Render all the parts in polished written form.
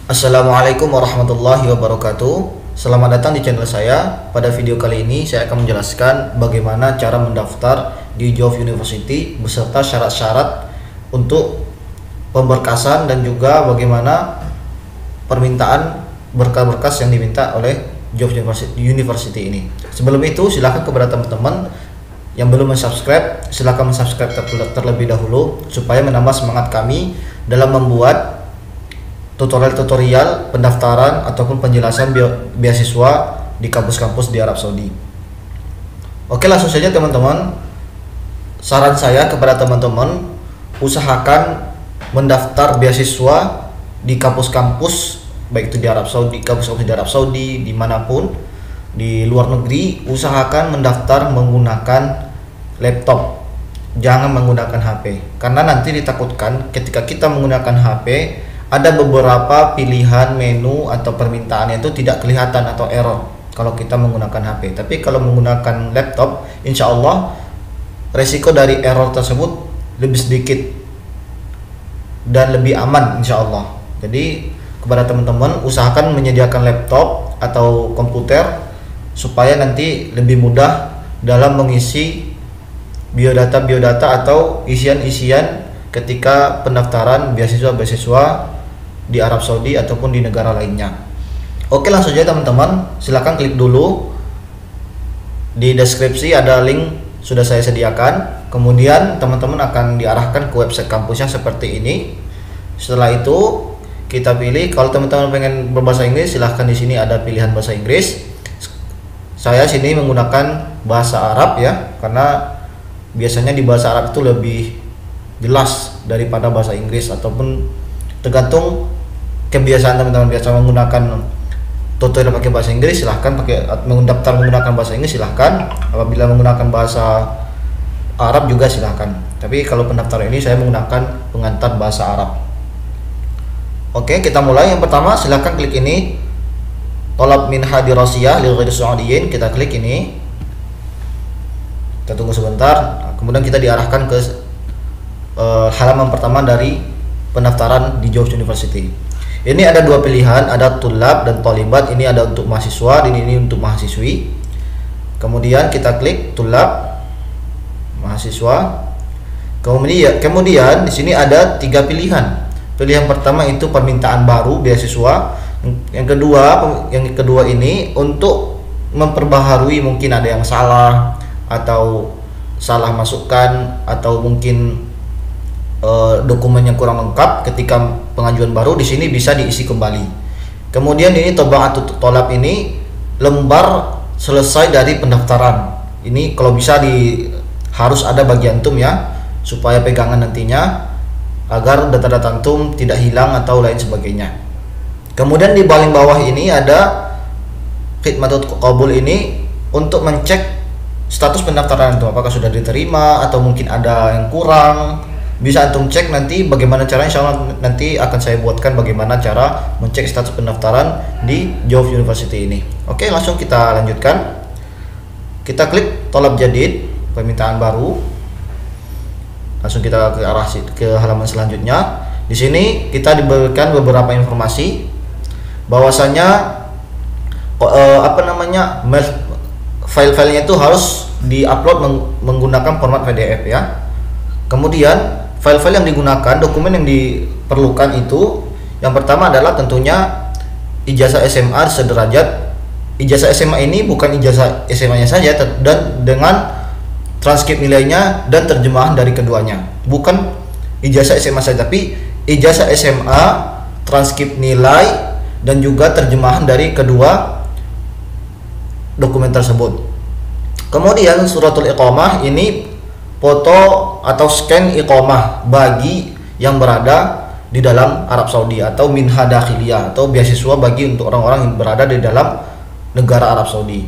Assalamualaikum warahmatullahi wabarakatuh. Selamat datang di channel saya. Pada video kali ini saya akan menjelaskan bagaimana cara mendaftar di Jauh University beserta syarat-syarat untuk pemberkasan dan juga bagaimana permintaan berkas-berkas yang diminta oleh Jauh University ini. Sebelum itu silahkan kepada teman-teman yang belum subscribe, silahkan subscribe terlebih dahulu supaya menambah semangat kami dalam membuat tutorial-tutorial pendaftaran ataupun penjelasan beasiswa di kampus-kampus di Arab Saudi. Oke, langsung saja teman-teman. Saran saya kepada teman-teman, usahakan mendaftar beasiswa di kampus-kampus baik itu di Arab Saudi, kampus-kampus di Arab Saudi, dimanapun di luar negeri. Usahakan mendaftar menggunakan laptop, jangan menggunakan HP, karena nanti ditakutkan ketika kita menggunakan HP ada beberapa pilihan menu atau permintaan itu tidak kelihatan atau error kalau kita menggunakan HP. Tapi kalau menggunakan laptop, insya Allah resiko dari error tersebut lebih sedikit dan lebih aman insya Allah. Jadi kepada teman-teman, usahakan menyediakan laptop atau komputer supaya nanti lebih mudah dalam mengisi biodata atau isian-isian ketika pendaftaran beasiswa di Arab Saudi ataupun di negara lainnya. Oke, langsung saja teman-teman, silahkan klik dulu di deskripsi, ada link sudah saya sediakan. Kemudian teman-teman akan diarahkan ke website kampusnya seperti ini. Setelah itu kita pilih, kalau teman-teman pengen berbahasa Inggris silahkan di sini ada pilihan bahasa Inggris. Saya sini menggunakan bahasa Arab ya, karena biasanya di bahasa Arab itu lebih jelas daripada bahasa Inggris, ataupun tergantung kebiasaan teman-teman. Biasa menggunakan tutorial pakai bahasa Inggris, silahkan mendaftar menggunakan bahasa Inggris silahkan. Apabila menggunakan bahasa Arab juga silahkan. Tapi kalau pendaftar ini saya menggunakan pengantar bahasa Arab. Oke, kita mulai. Yang pertama silahkan klik ini, Tolab minha dirasiyah lil ghairi saudiyin. Kita klik ini, kita tunggu sebentar. Kemudian kita diarahkan ke halaman pertama dari pendaftaran di Jauh University. Ini ada dua pilihan, ada tulab dan tolibat. Ini ada untuk mahasiswa dan ini untuk mahasiswi. Kemudian kita klik tulab, mahasiswa. Kemudian di sini ada tiga pilihan. Pilihan pertama itu permintaan baru beasiswa. Yang kedua ini untuk memperbaharui, mungkin ada yang salah atau salah masukkan, atau mungkin dokumen yang kurang lengkap ketika pengajuan baru, di sini bisa diisi kembali. Kemudian ini toba'atut tolab, ini lembar selesai dari pendaftaran. Ini kalau bisa harus ada bagi antum ya, supaya pegangan nantinya agar data-data antum tidak hilang atau lain sebagainya. Kemudian di paling bawah ini ada khidmatut qabul, ini untuk mencek status pendaftaran antum, apakah sudah diterima atau mungkin ada yang kurang. Bisa antum cek nanti bagaimana caranya, insya Allah nanti akan saya buatkan bagaimana cara mencek status pendaftaran di Jauh University ini. Oke, langsung kita lanjutkan. Kita klik tolab jadid, permintaan baru. Langsung kita ke halaman selanjutnya. Di sini kita diberikan beberapa informasi bahwasanya file-filenya itu harus diupload menggunakan format PDF ya. Kemudian file-file yang digunakan, dokumen yang diperlukan itu, yang pertama adalah tentunya ijazah SMA sederajat. Ijazah SMA ini bukan ijazah SMA-nya saja, dan dengan transkrip nilainya dan terjemahan dari keduanya. Bukan ijazah SMA saja, tapi ijazah SMA, transkrip nilai, dan juga terjemahan dari kedua dokumen tersebut. Kemudian suratul iqamah, ini foto atau scan iqamah bagi yang berada di dalam Arab Saudi, atau minha dakhiliyah, atau beasiswa bagi untuk orang-orang yang berada di dalam negara Arab Saudi.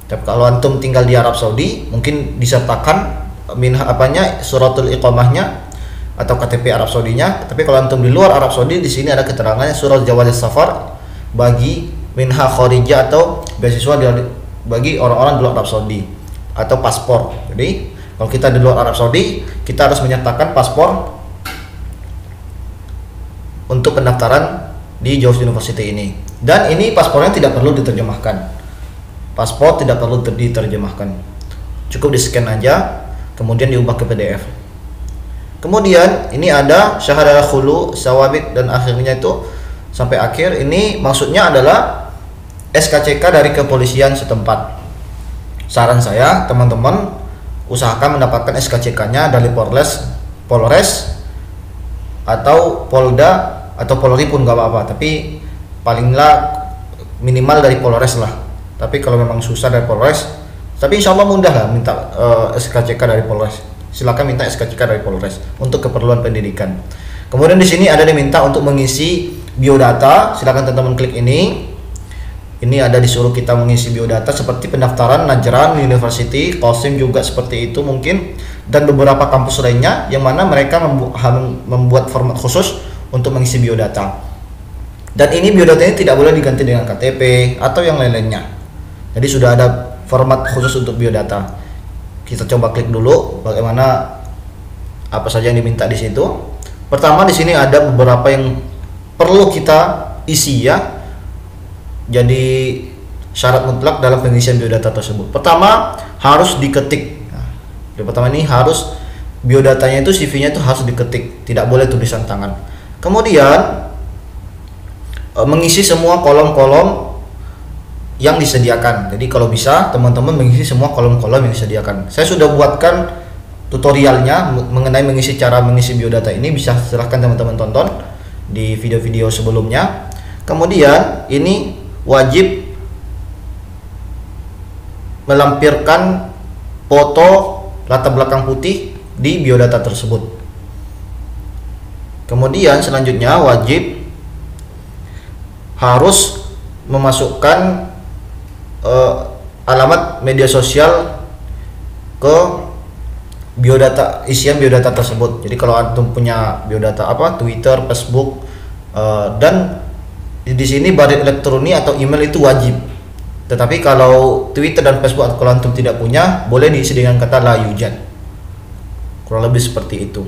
Tapi kalau antum tinggal di Arab Saudi, mungkin disertakan minha suratul iqamahnya atau KTP Arab Saudinya. Tapi kalau antum di luar Arab Saudi, di sini ada keterangannya surat jawaz safar bagi minha kharijah, atau beasiswa bagi orang-orang di luar Arab Saudi, atau paspor. Jadi kalau kita di luar Arab Saudi, kita harus menyertakan paspor untuk pendaftaran di Jobs University ini. Dan ini paspornya tidak perlu diterjemahkan. Paspor tidak perlu diterjemahkan. Cukup di-scan aja, kemudian diubah ke PDF. Kemudian ini ada syahadah khulu, sawabit, dan akhirnya itu sampai akhir. Ini maksudnya adalah SKCK dari kepolisian setempat. Saran saya, teman-teman usahakan mendapatkan SKCK-nya dari Polres atau Polda atau Polri pun nggak apa-apa, tapi palinglah minimal dari Polres lah. Tapi kalau memang susah dari Polres, tapi insya Allah mudah lah minta SKCK dari Polres. Silakan minta SKCK dari Polres untuk keperluan pendidikan. Kemudian di sini ada diminta untuk mengisi biodata. Silakan teman-teman klik ini. Ini ada disuruh kita mengisi biodata seperti pendaftaran Najran University, Qasim juga seperti itu mungkin, dan beberapa kampus lainnya yang mana mereka membuat format khusus untuk mengisi biodata. Dan ini biodata ini tidak boleh diganti dengan KTP atau yang lain-lainnya. Jadi sudah ada format khusus untuk biodata. Kita coba klik dulu bagaimana apa saja yang diminta di situ. Pertama di sini ada beberapa yang perlu kita isi ya. Jadi syarat mutlak dalam pengisian biodata tersebut. Pertama harus diketik. Nah, yang pertama ini harus biodatanya itu CV-nya itu harus diketik, tidak boleh tulisan tangan. Kemudian mengisi semua kolom-kolom yang disediakan. Jadi kalau bisa teman-teman mengisi semua kolom-kolom yang disediakan. Saya sudah buatkan tutorialnya mengenai cara mengisi biodata ini, bisa silahkan teman-teman tonton di video-video sebelumnya. Kemudian ini wajib melampirkan foto latar belakang putih di biodata tersebut. Kemudian selanjutnya wajib harus memasukkan alamat media sosial ke isian biodata tersebut. Jadi kalau antum punya biodata Twitter, Facebook, dan di sini barcode elektronik atau email itu wajib. Tetapi kalau Twitter dan Facebook kalau antum tidak punya, boleh diisi dengan kata la yujad. Kurang lebih seperti itu.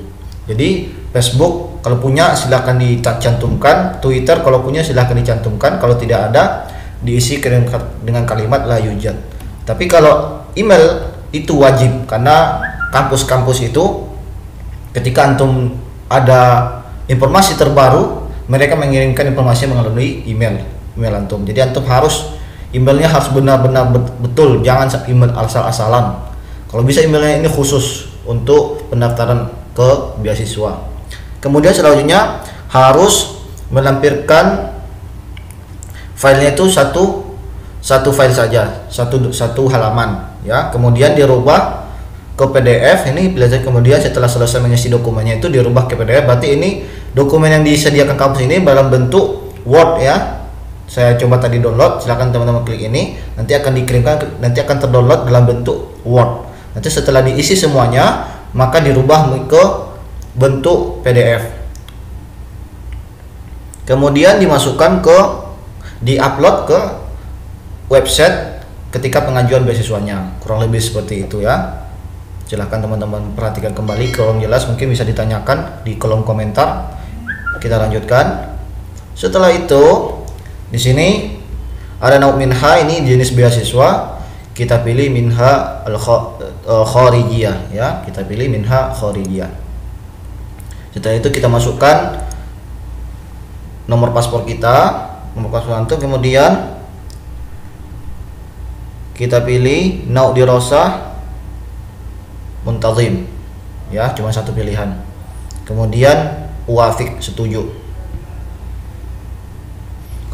Jadi Facebook kalau punya silahkan dicantumkan, Twitter kalau punya silahkan dicantumkan, kalau tidak ada diisi dengan kalimat la yujad. Tapi kalau email itu wajib, karena kampus-kampus itu ketika antum ada informasi terbaru, mereka mengirimkan informasi melalui email antum. Jadi antum emailnya harus benar-benar betul, jangan email asal-asalan. Kalau bisa emailnya ini khusus untuk pendaftaran ke beasiswa. Kemudian selanjutnya harus melampirkan filenya itu satu file saja, satu halaman ya. Kemudian dirubah ke PDF. Ini belajar kemudian setelah selesai mengisi dokumennya itu dirubah ke PDF. Berarti ini dokumen yang disediakan kampus ini dalam bentuk Word ya. Saya coba tadi download, silakan teman-teman klik ini, nanti akan dikirimkan, nanti akan terdownload dalam bentuk Word. Nanti setelah diisi semuanya, maka dirubah ke bentuk PDF. Kemudian diupload ke website ketika pengajuan beasiswanya. Kurang lebih seperti itu ya. Silahkan teman-teman perhatikan kembali, kalau jelas mungkin bisa ditanyakan di kolom komentar. Kita lanjutkan. Setelah itu di sini ada nauk minha, ini jenis beasiswa. Kita pilih minha al-kharijiyah ya. Kita pilih minha kharijiyah. Setelah itu kita masukkan nomor paspor kita, nomor paspor antum. Kemudian kita pilih nauk dirasah muntazim ya, cuma satu pilihan. Kemudian uwafik, setuju.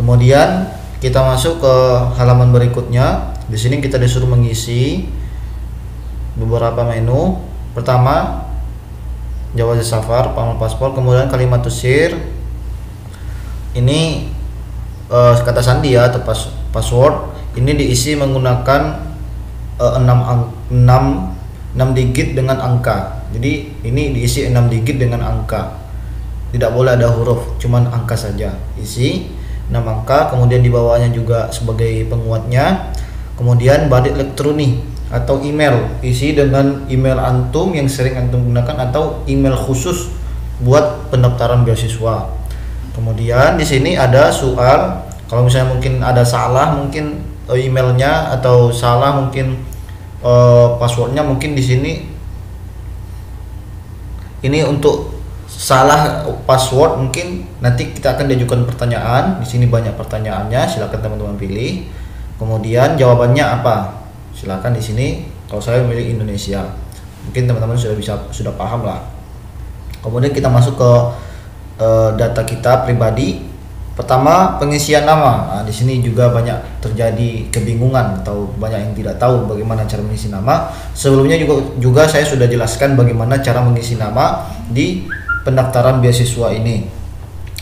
Kemudian kita masuk ke halaman berikutnya. Di sini kita disuruh mengisi beberapa menu. Pertama jawaz safar, pengalaman paspor, kemudian kalimat tusir. Ini kata sandi ya atau password. Ini diisi menggunakan 6 digit dengan angka. Jadi ini diisi 6 digit dengan angka. Tidak boleh ada huruf, cuman angka saja. Isi 6 angka, kemudian di bawahnya juga sebagai penguatnya. Kemudian barcode elektronik atau email, isi dengan email antum yang sering antum gunakan atau email khusus buat pendaftaran beasiswa. Kemudian di sini ada soal, kalau misalnya mungkin ada salah, mungkin emailnya atau salah mungkin passwordnya, mungkin di sini ini untuk salah password mungkin nanti kita akan diajukan pertanyaan. Di sini banyak pertanyaannya, silakan teman-teman pilih. Kemudian jawabannya apa? Silakan di sini. Kalau saya memilih Indonesia, mungkin teman-teman sudah paham lah. Kemudian kita masuk ke data kita pribadi. Pertama, pengisian nama. Nah, di sini juga banyak terjadi kebingungan atau banyak yang tidak tahu bagaimana cara mengisi nama. Sebelumnya juga saya sudah jelaskan bagaimana cara mengisi nama di pendaftaran beasiswa ini.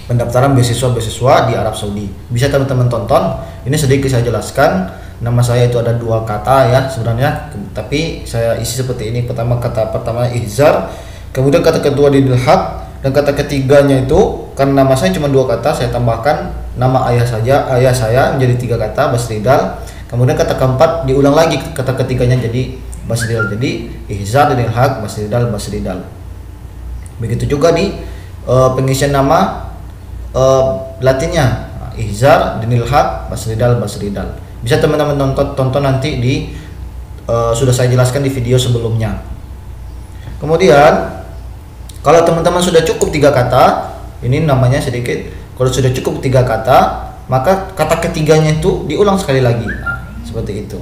Pendaftaran beasiswa di Arab Saudi. Bisa teman-teman tonton. Ini sedikit saya jelaskan. Nama saya itu ada 2 kata ya sebenarnya, tapi saya isi seperti ini. Kata pertama Ihzar, kemudian kata kedua Dinilhaq, dan kata ketiganya itu karena nama saya cuma 2 kata, saya tambahkan nama ayah saya menjadi 3 kata, Basridal. Kemudian kata keempat diulang lagi kata ketiganya jadi Basridal. Jadi Ihzar, Dinilhaq, Basridal. Begitu juga di pengisian nama Latinnya, Ihzar, Dinilhaq, Basridal. Bisa teman-teman tonton nanti di sudah saya jelaskan di video sebelumnya. Kemudian kalau teman-teman sudah cukup 3 kata, ini namanya sedikit. Kalau sudah cukup 3 kata, maka kata ketiganya itu diulang sekali lagi. Nah, seperti itu.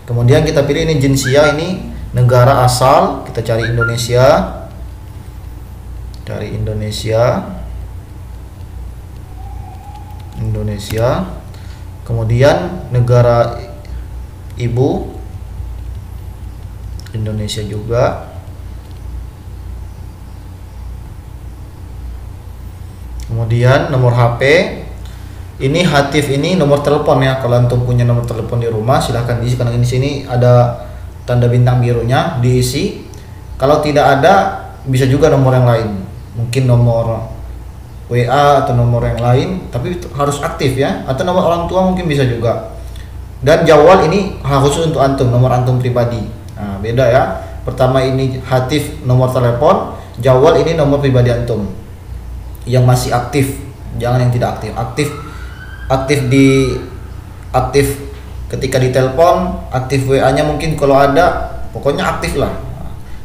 Kemudian kita pilih ini jinsia, ini negara asal. Kita cari Indonesia. Kemudian negara ibu Indonesia juga. Kemudian nomor HP, ini Hatif, ini nomor telepon ya. Kalau antum punya nomor telepon di rumah silahkan diisi, karena di sini ada tanda bintang birunya, diisi. Kalau tidak ada bisa juga nomor yang lain, mungkin nomor WA atau nomor yang lain, tapi harus aktif ya, atau nomor orang tua mungkin bisa juga. Dan jawal ini khusus untuk antum, nomor antum pribadi. Nah, beda ya. Pertama ini Hatif nomor telepon, jawal ini nomor pribadi antum yang masih aktif, jangan yang tidak aktif. Aktif ketika ditelepon, aktif WA-nya mungkin kalau ada, pokoknya aktif lah.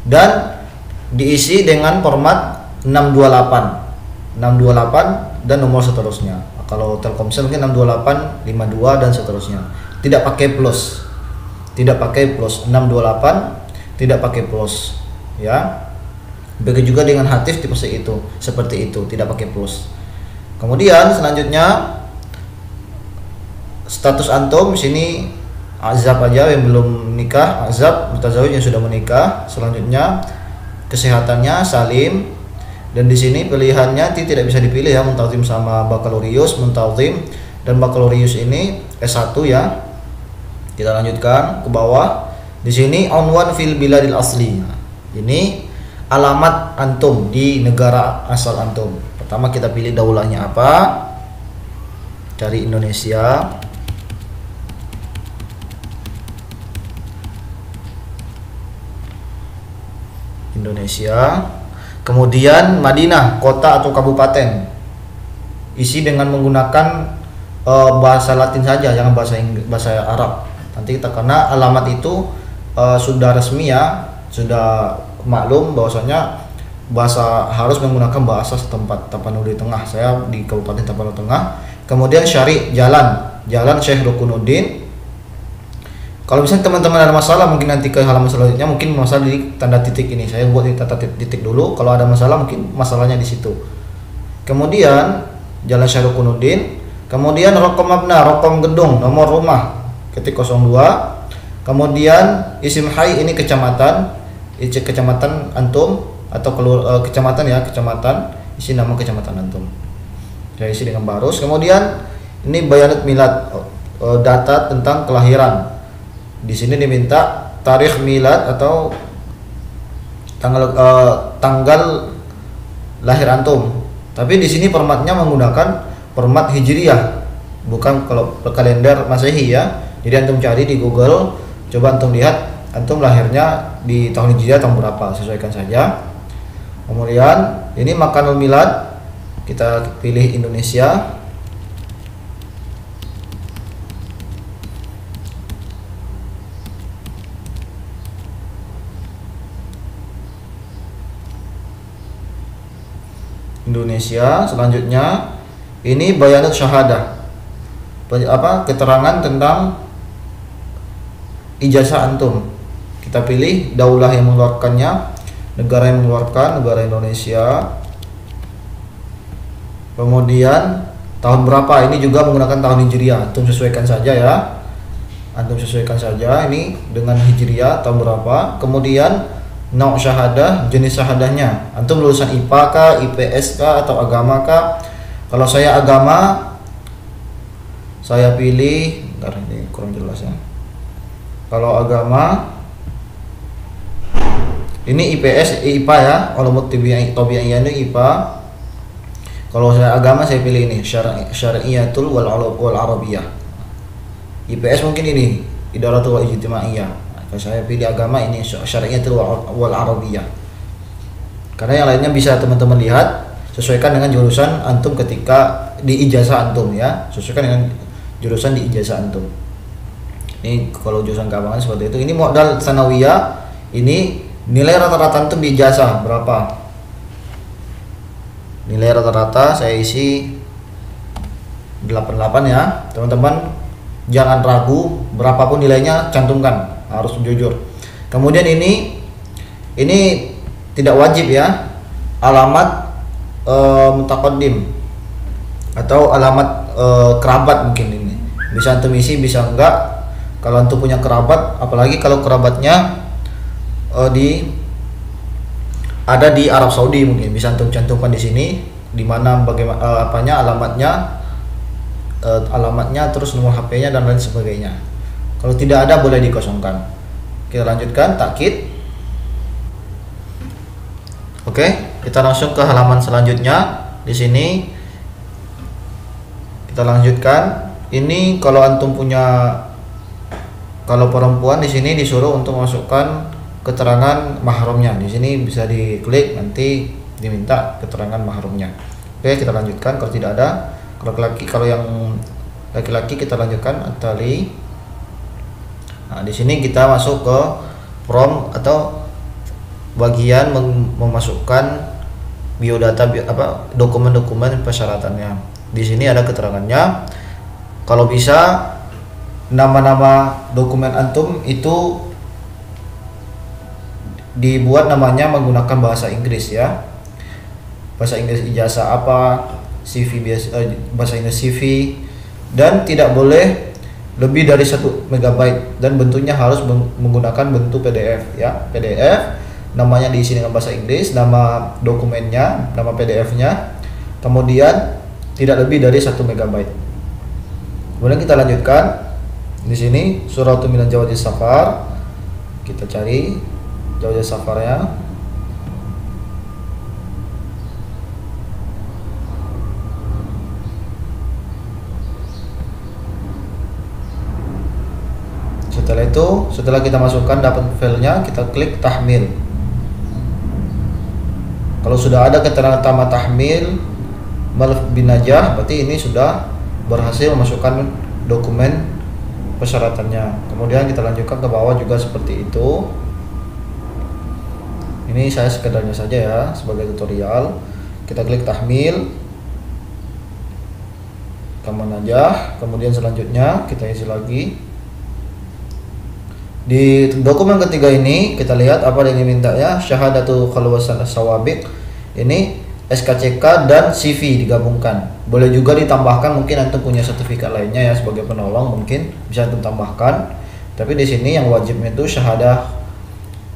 Dan diisi dengan format 628 dan nomor seterusnya. Kalau Telkomsel mungkin 628, 52 dan seterusnya. Tidak pakai plus. 628 tidak pakai plus ya. Begitu juga dengan Hatif tipe itu, seperti itu, tidak pakai plus. Kemudian selanjutnya status antum, sini azab aja yang belum nikah, azab, mutazawij yang sudah menikah. Selanjutnya kesehatannya salim. Dan di sini pilihannya tidak bisa dipilih ya, muntazim sama bakalorius. Muntazim dan bakalorius ini S1 ya. Kita lanjutkan ke bawah. Di sini onwan fil biladil asli. Ini alamat antum di negara asal antum. Pertama kita pilih daulahnya apa? Cari Indonesia. Kemudian Madinah, kota atau kabupaten. Isi dengan menggunakan bahasa Latin saja, jangan bahasa Arab. Nanti kita, karena alamat itu sudah resmi ya, sudah maklum bahwasanya bahasa harus menggunakan bahasa setempat. Tapanuli Tengah, saya di Kabupaten Tapanuli Tengah. Kemudian syari, jalan Syekh Rukunuddin. Kalau misalnya teman-teman ada masalah, mungkin nanti ke halaman selanjutnya mungkin masalah di tanda titik ini. Saya buat di tanda titik dulu. Kalau ada masalah mungkin masalahnya di situ. Kemudian Jalan Syarikunuddin. Kemudian Rokom Mabna, Rokom gedung, nomor rumah ketik 02. Kemudian Isim Hai, ini kecamatan. Kecamatan antum atau kecamatan ya, kecamatan. Isi nama kecamatan antum. Saya isi dengan barus. Kemudian ini bayanat milad, data tentang kelahiran. Di sini diminta tarikh milad atau tanggal lahir antum. Tapi di sini formatnya menggunakan format Hijriyah, bukan kalau kalender Masehi ya. Jadi antum cari di Google, coba antum lihat antum lahirnya di tahun Hijriyah tahun berapa, sesuaikan saja. Kemudian ini makanul milad, kita pilih Indonesia. Selanjutnya ini bayanat syahadah, keterangan tentang ijazah antum. Kita pilih daulah yang mengeluarkannya, negara yang mengeluarkan, negara Indonesia. Kemudian tahun berapa, ini juga menggunakan tahun Hijriah, antum sesuaikan saja ya. Antum sesuaikan saja ini dengan Hijriah tahun berapa. Kemudian nau syahadah, jenis syahadahnya. Antum lulusan IPA kah, IPS kah, atau agama kah? Kalau saya agama, saya pilih, bentar ini kurang jelas ya. Kalau agama, ini IPS, IPA ya, ulumut tabi'iyah ini IPA. Kalau saya agama, saya pilih ini syariyatul wal arabiyah. IPS mungkin ini idaratul wal ijtimaiyah. Saya pilih agama, ini syariyatul wal arabiyah. Karena yang lainnya bisa teman-teman lihat, sesuaikan dengan jurusan antum ketika di ijazah antum ya. Sesuaikan dengan jurusan di ijazah antum. Ini kalau jurusan keagamaan seperti itu. Ini modal sanawiyah. Ini nilai rata-rata antum di ijazah berapa? Nilai rata-rata saya isi 88 ya. Teman-teman jangan ragu, berapapun nilainya cantumkan, harus jujur. Kemudian ini tidak wajib ya, alamat mutaqaddim atau alamat kerabat, mungkin ini bisa antum isi, bisa enggak. Kalau antum punya kerabat, apalagi kalau kerabatnya ada di Arab Saudi, mungkin bisa antum cantumkan di sini, di mana bagaimana alamatnya, terus nomor HP-nya dan lain sebagainya. Kalau tidak ada boleh dikosongkan. Kita lanjutkan takkid. Oke, kita langsung ke halaman selanjutnya. Di sini kita lanjutkan. Ini kalau antum punya, kalau perempuan di sini disuruh untuk masukkan keterangan mahramnya. Di sini bisa diklik, nanti diminta keterangan mahramnya. Oke, kita lanjutkan. Kalau tidak ada, kalau yang laki-laki kita lanjutkan tali. Nah, di sini kita masuk ke form atau bagian memasukkan biodata, dokumen-dokumen persyaratannya. Di sini ada keterangannya. Kalau bisa nama-nama dokumen antum itu dibuat namanya menggunakan bahasa Inggris ya. Bahasa Inggris ijazah apa, CV biasa, bahasa Inggris CV, dan tidak boleh lebih dari 1 MB dan bentuknya harus menggunakan bentuk PDF ya. PDF, namanya diisi dengan bahasa Inggris, nama dokumennya, nama PDF-nya, kemudian tidak lebih dari 1 MB. Kemudian kita lanjutkan. Di sini Suratul minal Jawazis Safar. Kita cari Jawazis Safarnya. Setelah itu, setelah kita masukkan dapat filenya, kita klik tahmil. Kalau sudah ada keterangan tamat tahmil malaf bin najah, berarti ini sudah berhasil memasukkan dokumen persyaratannya. Kemudian kita lanjutkan ke bawah juga seperti itu. Ini saya sekedarnya saja ya, sebagai tutorial. Kita klik tahmil tamat najah, kemudian selanjutnya kita isi lagi. Di dokumen ketiga ini kita lihat apa yang diminta ya, syahadatu khalwasan as-sawabiq. Ini SKCK dan CV digabungkan. Boleh juga ditambahkan, mungkin antum punya sertifikat lainnya ya sebagai penolong, mungkin bisa antum tambahkan. Tapi di sini yang wajibnya itu syahadah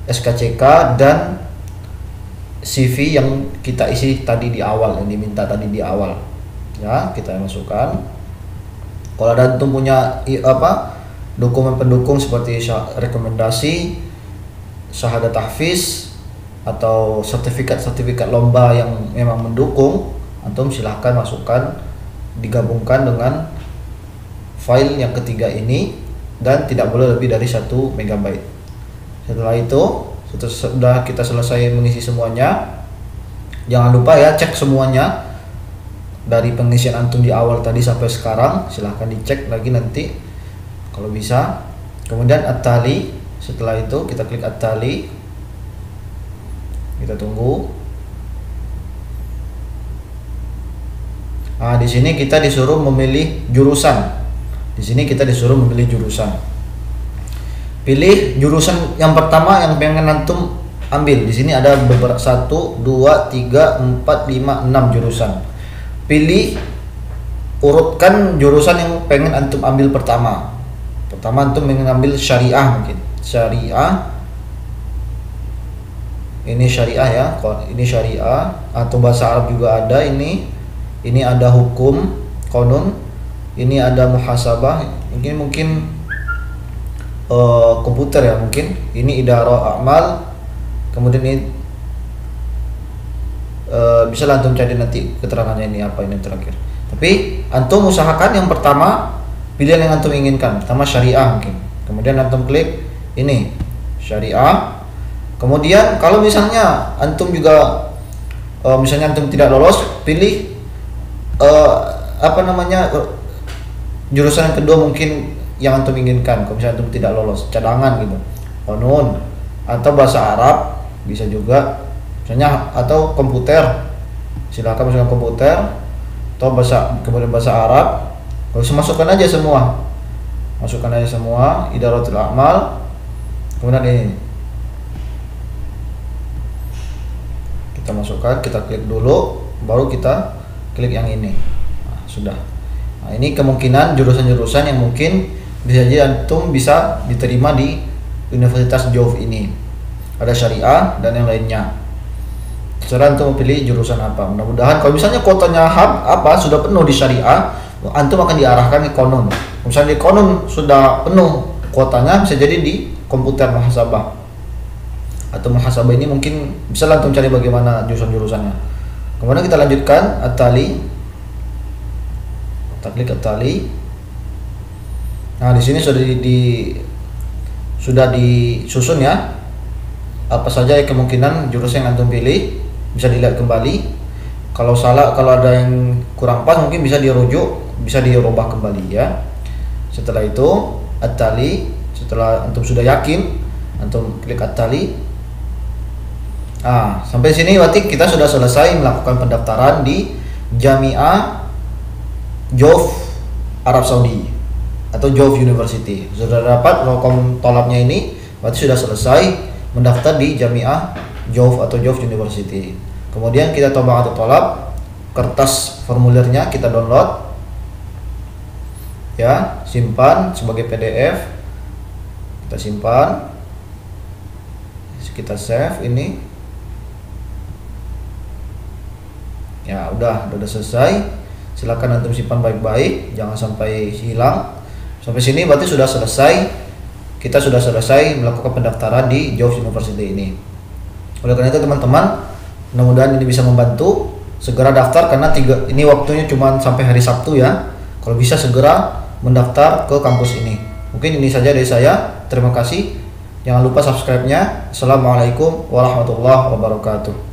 SKCK dan CV yang kita isi tadi di awal, yang diminta tadi di awal. Ya, kita masukkan. Kalau ada antum punya dokumen pendukung seperti rekomendasi, syahadat tahfiz, atau sertifikat lomba yang memang mendukung, antum silahkan masukkan, digabungkan dengan file yang ketiga ini, dan tidak boleh lebih dari 1 MB. Setelah itu, sudah kita selesai mengisi semuanya, jangan lupa ya cek semuanya dari pengisian antum di awal tadi sampai sekarang, silahkan dicek lagi nanti kalau bisa. Kemudian at-tali, setelah itu kita klik at-tali, kita tunggu. Nah, di sini kita disuruh memilih jurusan. Di sini kita disuruh memilih jurusan. Pilih jurusan yang pertama yang pengen antum ambil. Di sini ada beberapa 1, 2, 3, 4, 5, 6 jurusan. Pilih, urutkan jurusan yang pengen antum ambil pertama. Pertama antum pengen ambil syariah mungkin. Syariah. Ini syariah ya. Ini syariah atau bahasa Arab juga ada ini. Ini ada hukum, qanun. Ini ada muhasabah. Mungkin komputer ya mungkin. Ini idarah amal. Kemudian ini bisa antum cari nanti keterangannya ini apa ini terakhir. Tapi antum usahakan yang pertama pilihan yang antum inginkan. Pertama syariah mungkin. Kemudian antum klik ini syariah. Kemudian kalau misalnya antum juga misalnya antum tidak lolos, pilih jurusan yang kedua mungkin yang antum inginkan. Kalau misalnya antum tidak lolos, cadangan gitu, qanun atau bahasa Arab bisa juga. Misalnya atau komputer, silakan masukkan komputer atau kemudian bahasa Arab. Kalau masukkan aja semua, idaratul amal. Kemudian ini kita masukkan, kita klik dulu, baru kita klik yang ini. Nah, sudah. Nah, ini kemungkinan jurusan-jurusan yang mungkin bisa jadi antum bisa diterima di Universitas Jauf ini. Ada syariah dan yang lainnya. Terserah antum pilih jurusan apa. Mudah-mudahan kalau misalnya kuotanya sudah penuh di syariah, antum akan diarahkan ke qanun. Misalnya di qanun sudah penuh kuotanya, bisa jadi di komputer muhasabah. Atau muhasabah ini mungkin bisa antum cari bagaimana jurusan-jurusannya. Kemudian kita lanjutkan at-tali. Kita klik at-tali. Nah, di sini sudah disusun ya. Apa saja kemungkinan jurusan yang antum pilih. Bisa dilihat kembali. Kalau salah, kalau ada yang kurang pas mungkin bisa dirujuk, bisa dirubah kembali ya. Setelah itu at-tali, setelah antum sudah yakin, antum klik at-tali. Nah, sampai sini berarti kita sudah selesai melakukan pendaftaran di Jami'ah Jauf Arab Saudi atau Jauf University. Sudah dapat rokom tolabnya ini, berarti sudah selesai mendaftar di Jami'ah Jauf atau Jauf University. Kemudian kita coba atau tolab, kertas formulirnya kita download ya, simpan sebagai PDF, kita simpan, kita save ini ya. Udah selesai, silakan antum simpan baik-baik, jangan sampai hilang. Sampai sini berarti sudah selesai, kita sudah selesai melakukan pendaftaran di Jauf University ini. Oleh karena itu teman-teman, mudah-mudahan ini bisa membantu. Segera daftar karena ini waktunya cuma sampai hari Sabtu ya. Kalau bisa segera mendaftar ke kampus ini. Mungkin ini saja dari saya. Terima kasih. Jangan lupa subscribe-nya. Assalamualaikum warahmatullahi wabarakatuh.